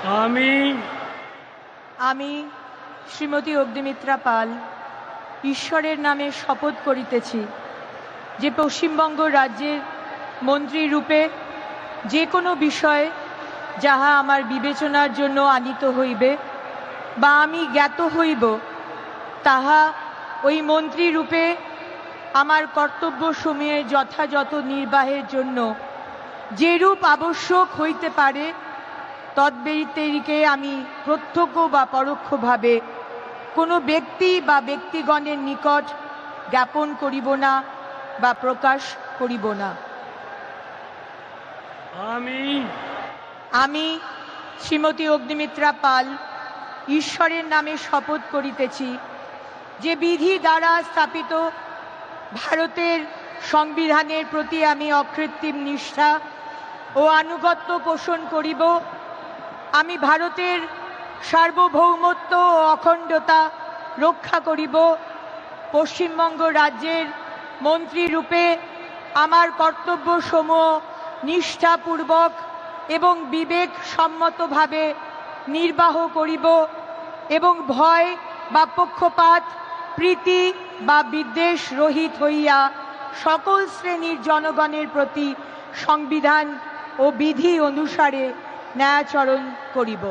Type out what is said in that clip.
আমি আমি শ্রীমতী অগ্নিমিত্রা পাল ঈশ্বরের নামে শপথ করিতেছি যে পশ্চিমবঙ্গ রাজ্যের মন্ত্রী রূপে যে কোনো বিষয় যাহা আমার বিবেচনার জন্য আনিত হইবে বা আমি জ্ঞাত হইব তাহা ওই মন্ত্রী রূপে আমার কর্তব্যসমূহের যথাযথ নির্বাহের জন্য যেরূপ আবশ্যক হইতে পারে তদ্ব্যতিরিকে আমি প্রত্যক্ষ বা পরোক্ষভাবে কোনো ব্যক্তি বা ব্যক্তিগণের নিকট জ্ঞাপন করিব না বা প্রকাশ করিব না। আমি শ্রীমতী অগ্নিমিত্রা পাল ঈশ্বরের নামে শপথ করিতেছি যে বিধি দ্বারা স্থাপিত ভারতের সংবিধানের প্রতি আমি অকৃত্রিম নিষ্ঠা ও আনুগত্য পোষণ করিব। আমি ভারতের সার্বভৌমত্ব ও অখণ্ডতা রক্ষা করিব। পশ্চিমবঙ্গ রাজ্যের মন্ত্রী রূপে আমার কর্তব্যসমূহ নিষ্ঠাপূর্বক এবং বিবেক সম্মতভাবে নির্বাহ করিব এবং ভয় বা পক্ষপাত প্রীতি বা বিদ্বেষ রহিত হইয়া সকল শ্রেণীর জনগণের প্রতি সংবিধান ও বিধি অনুসারে ন্যায়াচরণ করিব।